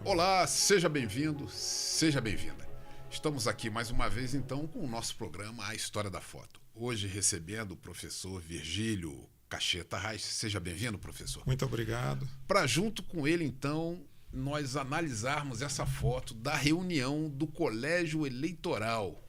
Olá, seja bem-vindo, seja bem-vinda. Estamos aqui mais uma vez, então, com o nosso programa A História da Foto. Hoje recebendo o professor Virgílio Cacheta Reis. Seja bem-vindo, professor. Muito obrigado. Para, junto com ele, então, nós analisarmos essa foto da reunião do Colégio Eleitoral,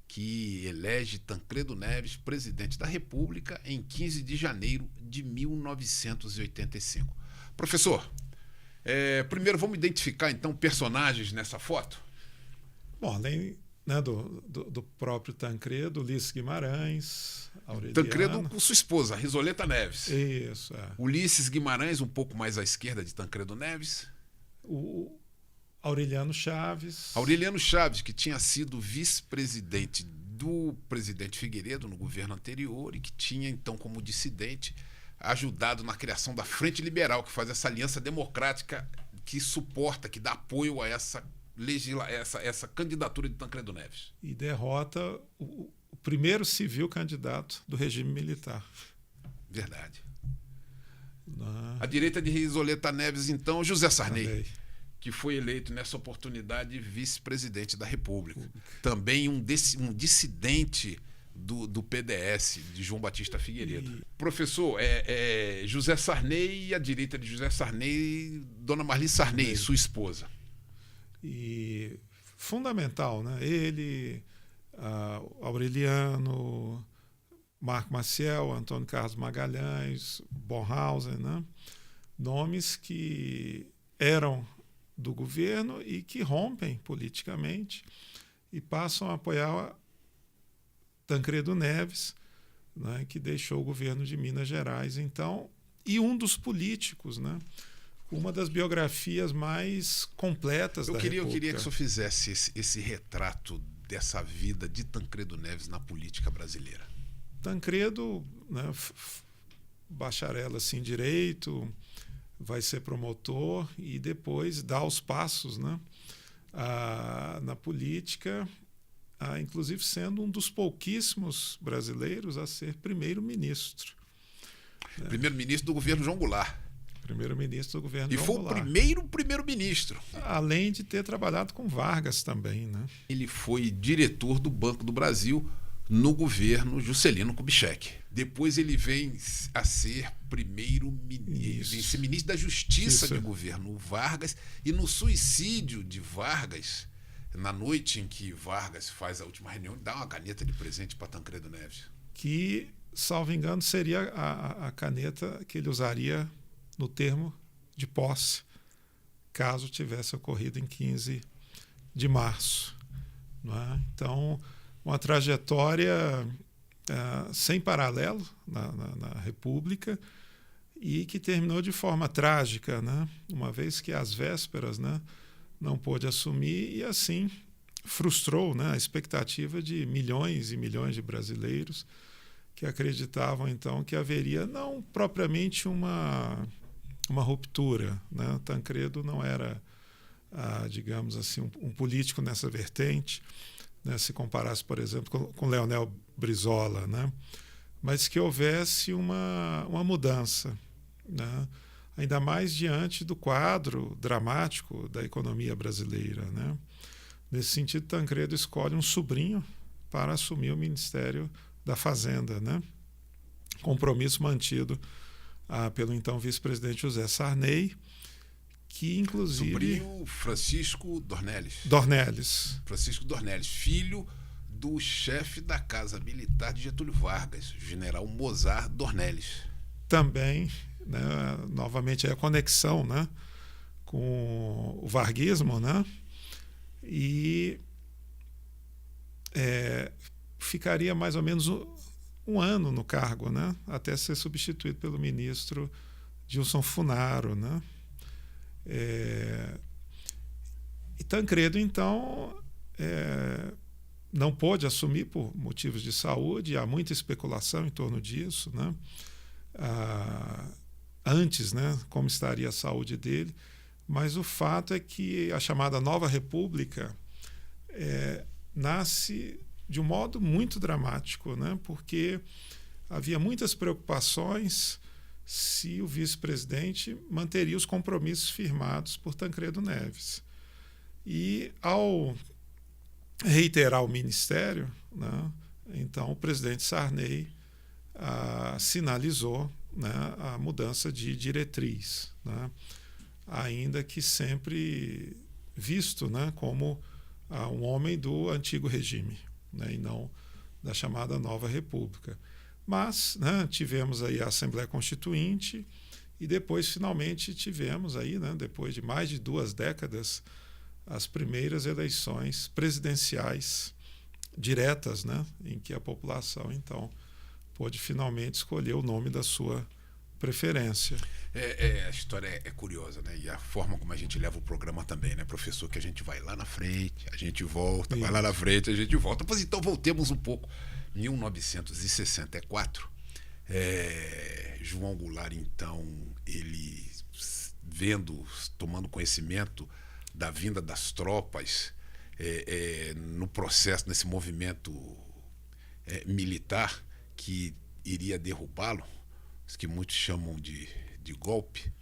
que elege Tancredo Neves presidente da República em 15 de janeiro de 1985. Professor, primeiro vamos identificar então personagens nessa foto? Bom, além do próprio Tancredo, Ulisses Guimarães, Aureliano. Tancredo com sua esposa, Risoleta Neves. Isso, é. Ulisses Guimarães, um pouco mais à esquerda de Tancredo Neves. O Aureliano Chaves. Aureliano Chaves, que tinha sido vice-presidente do presidente Figueiredo no governo anterior e que tinha então como dissidente ajudado na criação da Frente Liberal, que faz essa aliança democrática que suporta, que dá apoio a essa candidatura de Tancredo Neves. E derrota o primeiro civil candidato do regime militar. Verdade. À direita de Risoleta Neves, então, José Sarney, que foi eleito nessa oportunidade vice-presidente da República. Também um dissidente do PDS, de João Batista Figueiredo. Professor, José Sarney e à direita de José Sarney, Dona Marli Sarney, sua esposa. E fundamental, né? Ele, Aureliano, Marco Maciel, Antônio Carlos Magalhães, Bornhausen, né? Nomes que eram do governo e que rompem politicamente e passam a apoiar Tancredo Neves, né, que deixou o governo de Minas Gerais, então, e um dos políticos, né, uma das biografias mais completas da República. Eu queria que o senhor fizesse esse retrato dessa vida de Tancredo Neves na política brasileira. Tancredo, né, bacharel assim, em direito, vai ser promotor e depois dá os passos, né, na política, inclusive sendo um dos pouquíssimos brasileiros a ser primeiro-ministro. Primeiro-ministro do governo João Goulart. Primeiro-ministro do governo João Goulart. E foi o primeiro-ministro. Além de ter trabalhado com Vargas também, né? Ele foi diretor do Banco do Brasil no governo Juscelino Kubitschek. Depois ele vem a ser primeiro-ministro, vem ser ministro da Justiça do governo Vargas, e no suicídio de Vargas, na noite em que Vargas faz a última reunião, dá uma caneta de presente para Tancredo Neves. Que, salvo engano, seria a caneta que ele usaria no termo de posse, caso tivesse ocorrido em 15 de março. Não é? Então, uma trajetória sem paralelo na República e que terminou de forma trágica, né? Uma vez que às vésperas, né, não pôde assumir e, assim, frustrou, né, a expectativa de milhões e milhões de brasileiros que acreditavam, então, que haveria não propriamente uma ruptura, né? Tancredo não era, digamos assim, um político nessa vertente, né, se comparasse, por exemplo, com Leonel Brizola, né? Mas que houvesse uma mudança, né? Ainda mais diante do quadro dramático da economia brasileira, né? Nesse sentido, Tancredo escolhe um sobrinho para assumir o Ministério da Fazenda, né? Compromisso mantido pelo então vice-presidente José Sarney, que inclusive... Sobrinho Francisco Dornelles. Francisco Dornelles, filho do chefe da Casa Militar de Getúlio Vargas, general Mozart Dornelles. Também, né, novamente, a conexão, né, com o varguismo, né, e ficaria mais ou menos um ano no cargo, né, até ser substituído pelo ministro Gilson Funaro, né? E Tancredo, então, não pôde assumir por motivos de saúde. Há muita especulação em torno disso, né? Antes, né, como estaria a saúde dele, mas o fato é que a chamada Nova República nasce de um modo muito dramático, né, porque havia muitas preocupações se o vice-presidente manteria os compromissos firmados por Tancredo Neves. E, ao reiterar o ministério, né, então o presidente Sarney sinalizou, né, a mudança de diretriz, né, ainda que sempre visto, né, como um homem do antigo regime, né, e não da chamada Nova República. Mas, né, tivemos aí a Assembleia Constituinte e depois finalmente tivemos aí, né, depois de mais de 2 décadas, as primeiras eleições presidenciais diretas, né, em que a população então pôde finalmente escolher o nome da sua preferência. A história é curiosa, né? E a forma como a gente leva o programa também, né, professor? Que a gente vai lá na frente, a gente volta, vai lá na frente, a gente volta. Pois então, voltemos um pouco. 1964, João Goulart, então, ele tomando conhecimento da vinda das tropas no processo, nesse movimento militar que iria derrubá-lo, que muitos chamam de golpe.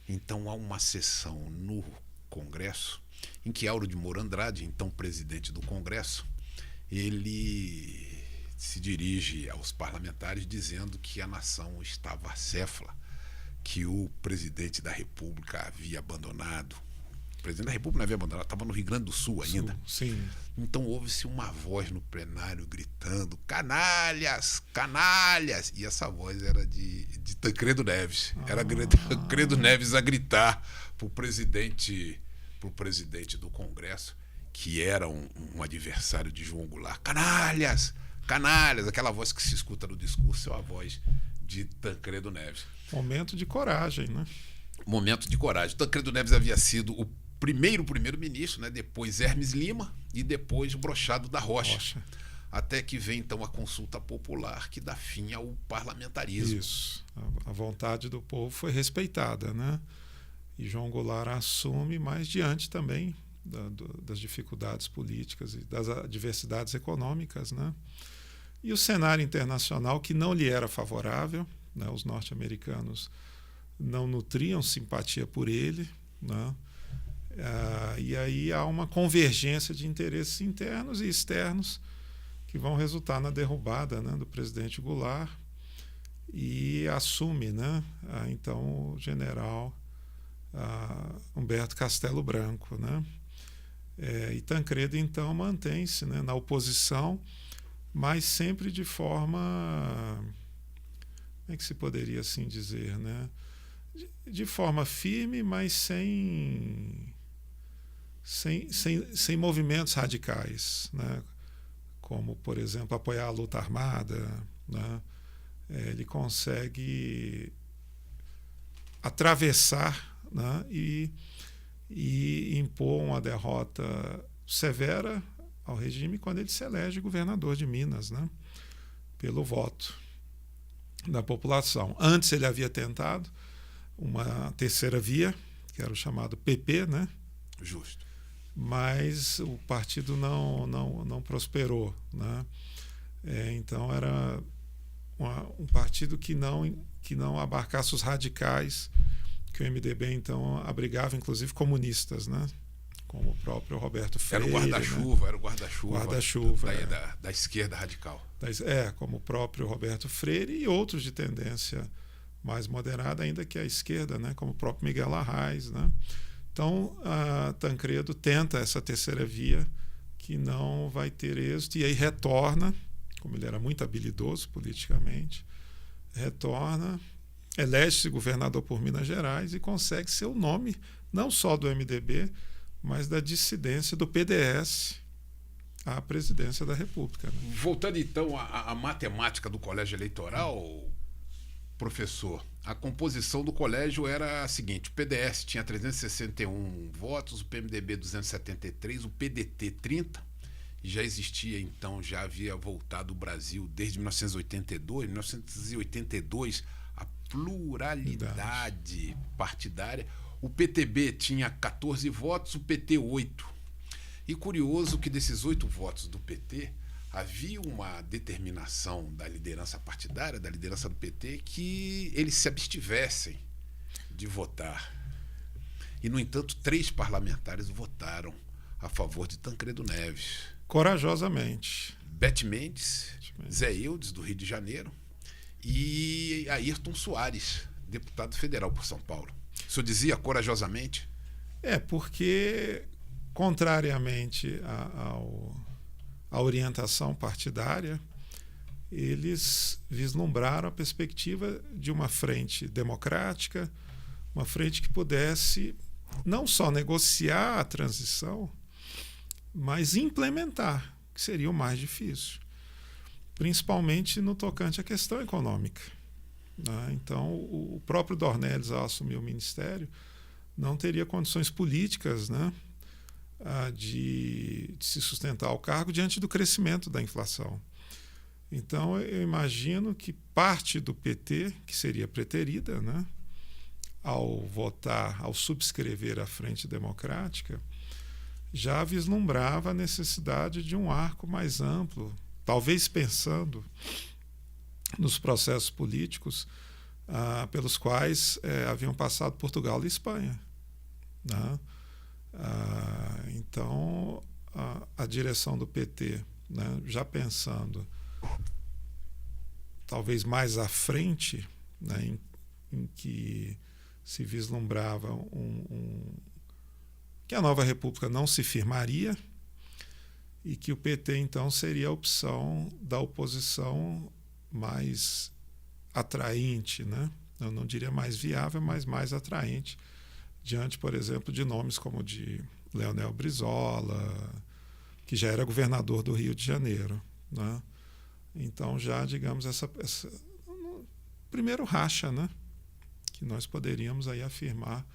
Então há uma sessão no Congresso em que Auro de Moura Andrade, então presidente do Congresso, ele se dirige aos parlamentares dizendo que a nação estava acéfala, que o presidente da República havia abandonado. O presidente da República não havia abandonado, estava no Rio Grande do Sul ainda. Sim. Então houve-se uma voz no plenário gritando: canalhas, canalhas! E essa voz era de Tancredo Neves. Era Tancredo Neves a gritar para o presidente do Congresso, que era um adversário de João Goulart: canalhas, canalhas! Aquela voz que se escuta no discurso é a voz de Tancredo Neves. Momento de coragem, né? Momento de coragem. Tancredo Neves havia sido o primeiro-ministro, né? Depois Hermes Lima e depois Brochado da Rocha. Até que vem então a consulta popular que dá fim ao parlamentarismo. Isso. A vontade do povo foi respeitada, né? E João Goulart assume, mas diante também das dificuldades políticas e das adversidades econômicas, né? E o cenário internacional, que não lhe era favorável, né? Os norte-americanos não nutriam simpatia por ele, né? E aí há uma convergência de interesses internos e externos que vão resultar na derrubada, né, do presidente Goulart, e assume, né, então o general Humberto Castelo Branco, né? E Tancredo então mantém-se, né, na oposição, mas sempre de forma, como é que se poderia assim dizer, né? De forma firme, mas sem movimentos radicais, né? Como, por exemplo, apoiar a luta armada, né? Ele consegue atravessar, né? e impor uma derrota severa ao regime quando ele se elege governador de Minas, né? Pelo voto da população. Antes ele havia tentado uma terceira via, que era o chamado PP, né? Justo. Mas o partido não prosperou, né? Então era um partido que não abarcasse os radicais, que o MDB então abrigava, inclusive comunistas, né? Como o próprio Roberto Freire. Era o guarda-chuva da esquerda radical. Como o próprio Roberto Freire e outros de tendência mais moderada, ainda que a esquerda, né? Como o próprio Miguel Arraes, né? Então, Tancredo tenta essa terceira via, que não vai ter êxito, e aí retorna, como ele era muito habilidoso politicamente, elege-se governador por Minas Gerais e consegue ser o nome não só do MDB, mas da dissidência do PDS à presidência da República, né? Voltando então à matemática do colégio eleitoral, professor, a composição do colégio era a seguinte: o PDS tinha 361 votos, o PMDB 273, o PDT 30. Já existia, então, já havia voltado o Brasil desde 1982. Em 1982, a pluralidade partidária. O PTB tinha 14 votos, o PT 8. E curioso que desses 8 votos do PT, havia uma determinação da liderança partidária, da liderança do PT, que eles se abstivessem de votar. E, no entanto, 3 parlamentares votaram a favor de Tancredo Neves. Corajosamente. Bete Mendes, Zé Eudes, do Rio de Janeiro, e Ayrton Soares, deputado federal por São Paulo. O senhor dizia corajosamente? Porque, contrariamente à orientação partidária, eles vislumbraram a perspectiva de uma frente democrática, uma frente que pudesse não só negociar a transição, mas implementar, que seria o mais difícil, principalmente no tocante à questão econômica. Então, o próprio Dornelles, ao assumir o ministério, não teria condições políticas, de se sustentar ao cargo diante do crescimento da inflação. Então, eu imagino que parte do PT, que seria preterida, ao subscrever a Frente Democrática, já vislumbrava a necessidade de um arco mais amplo, talvez pensando nos processos políticos pelos quais haviam passado Portugal e Espanha. Então, a direção do PT, já pensando talvez mais à frente, em que se vislumbrava que a nova república não se firmaria e que o PT, então, seria a opção da oposição mais atraente, eu não diria mais viável, mas mais atraente, diante, por exemplo, de nomes como o de Leonel Brizola, que já era governador do Rio de Janeiro. Então, já, digamos, essa primeiro racha, que nós poderíamos aí afirmar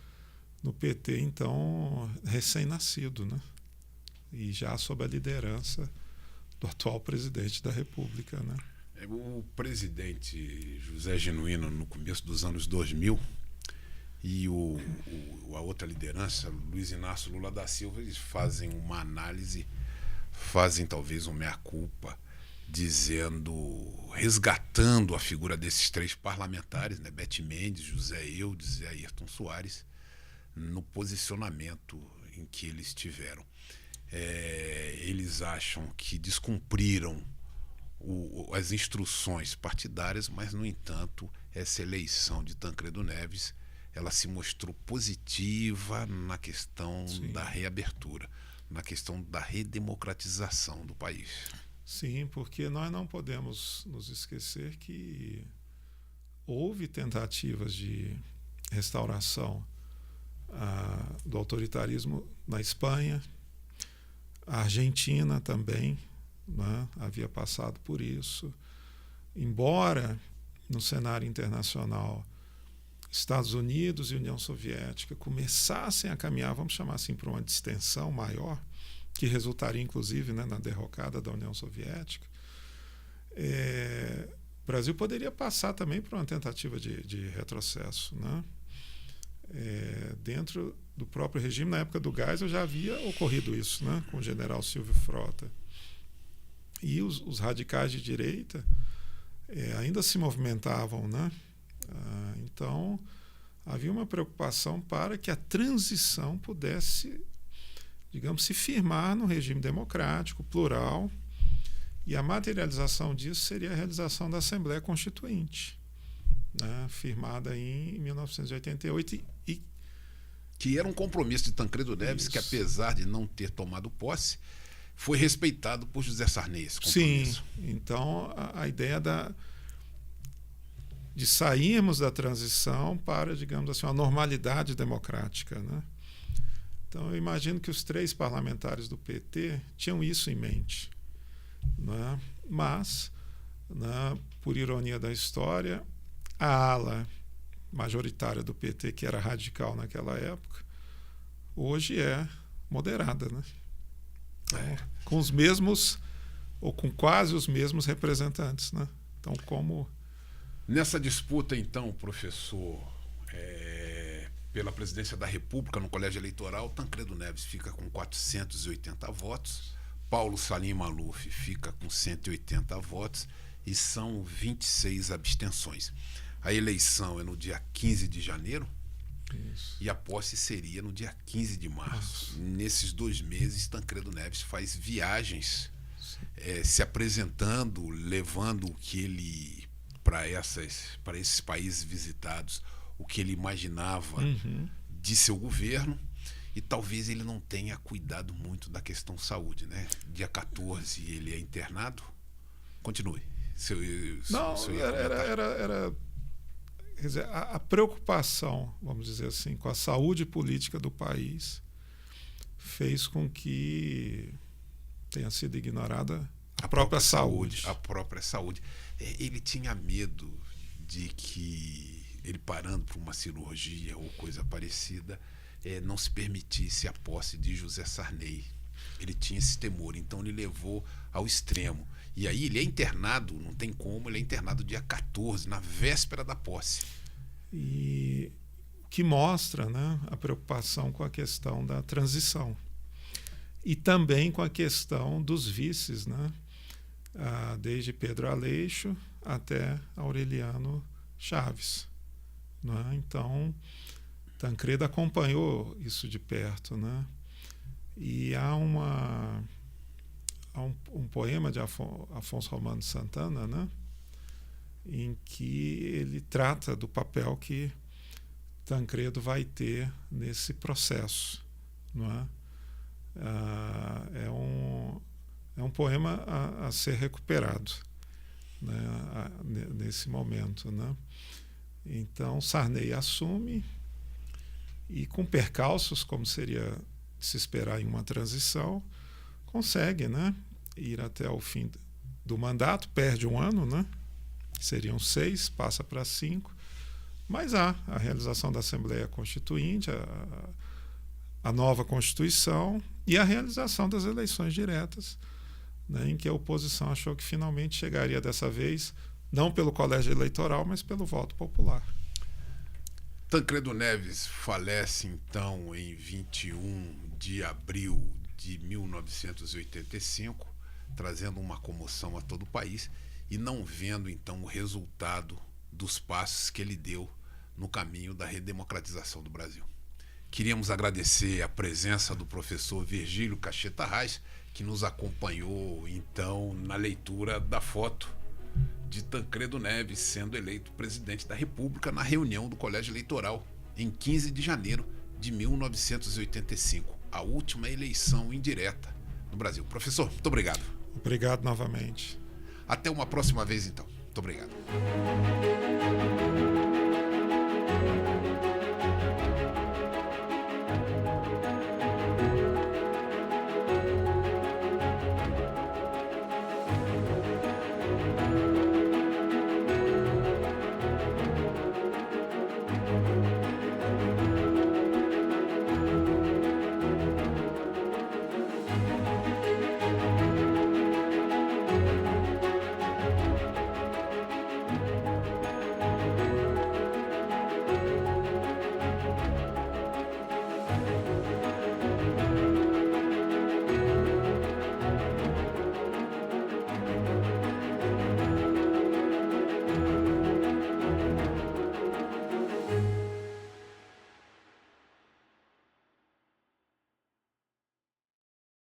no PT, então, recém-nascido, e já sob a liderança do atual presidente da República. O presidente José Genuíno, no começo dos anos 2000, e a outra liderança, Luiz Inácio Lula da Silva, eles fazem uma análise, fazem talvez um meia-culpa, resgatando a figura desses 3 parlamentares, Bete Mendes, José Eudes e Ayrton Soares, no posicionamento em que eles tiveram. Eles acham que descumpriram as instruções partidárias, mas, no entanto, essa eleição de Tancredo Neves, ela se mostrou positiva na questão da reabertura, na questão da redemocratização do país. Sim, porque nós não podemos nos esquecer que houve tentativas de restauração do autoritarismo na Espanha, a Argentina também havia passado por isso. Embora no cenário internacional Estados Unidos e União Soviética começassem a caminhar, vamos chamar assim, para uma distensão maior, que resultaria inclusive na derrocada da União Soviética, o Brasil poderia passar também por uma tentativa de retrocesso. Dentro do próprio regime, na época do Geisel, já havia ocorrido isso, com o general Silvio Frota. E os radicais de direita ainda se movimentavam, então havia uma preocupação para que a transição pudesse, digamos, se firmar no regime democrático, plural, e a materialização disso seria a realização da Assembleia Constituinte, firmada em 1988 que era um compromisso de Tancredo Neves, que, apesar de não ter tomado posse, foi respeitado por José Sarney, esse compromisso. Sim, então a ideia de sairmos da transição para, digamos assim, uma normalidade democrática. Então, eu imagino que os 3 parlamentares do PT tinham isso em mente. Mas, por ironia da história, a ala majoritária do PT, que era radical naquela época, hoje é moderada, né? Com os mesmos, ou com quase os mesmos representantes, né? Então, como... Nessa disputa, então, professor, pela presidência da República no colégio eleitoral, Tancredo Neves fica com 480 votos, Paulo Salim Maluf fica com 180 votos e são 26 abstenções. A eleição é no dia 15 de janeiro. Isso. E a posse seria no dia 15 de março. Nesses 2 meses, Tancredo Neves faz viagens, se apresentando, levando o que ele, para esses países visitados, o que ele imaginava de seu governo, e talvez ele não tenha cuidado muito da questão saúde, né? Dia 14 ele é internado. Continue. Era quer dizer, a preocupação, vamos dizer assim, com a saúde política do país fez com que tenha sido ignorada a própria saúde. A própria saúde. Ele tinha medo de que ele, parando para uma cirurgia ou coisa parecida, não se permitisse a posse de José Sarney. Ele tinha esse temor, então ele levou ao extremo. E aí ele é internado, não tem como, ele é internado dia 14, na véspera da posse. E o que mostra, né, a preocupação com a questão da transição. E também com a questão dos vices, né, desde Pedro Aleixo até Aureliano Chaves. Né? Então, Tancredo acompanhou isso de perto, né? E há um poema de Afonso Romano de Santana, né, em que ele trata do papel que Tancredo vai ter nesse processo. Não é? É um poema a ser recuperado, né, nesse momento. Né? Então, Sarney assume e, com percalços, como seria de se esperar em uma transição, consegue, né, ir até o fim do mandato, perde 1 ano, né, seriam 6, passa para 5, mas há a realização da Assembleia Constituinte, a nova Constituição e a realização das eleições diretas, né, em que a oposição achou que finalmente chegaria dessa vez, não pelo colégio eleitoral, mas pelo voto popular. Tancredo Neves falece, então, em 21 de abril de 1985, trazendo uma comoção a todo o país e não vendo, então, o resultado dos passos que ele deu no caminho da redemocratização do Brasil. Queríamos agradecer a presença do professor Virgílio Cacheta Reis, que nos acompanhou, então, na leitura da foto de Tancredo Neves sendo eleito presidente da República na reunião do Colégio Eleitoral em 15 de janeiro de 1985, a última eleição indireta no Brasil. Professor, muito obrigado. Obrigado novamente. Até uma próxima vez, então. Muito obrigado.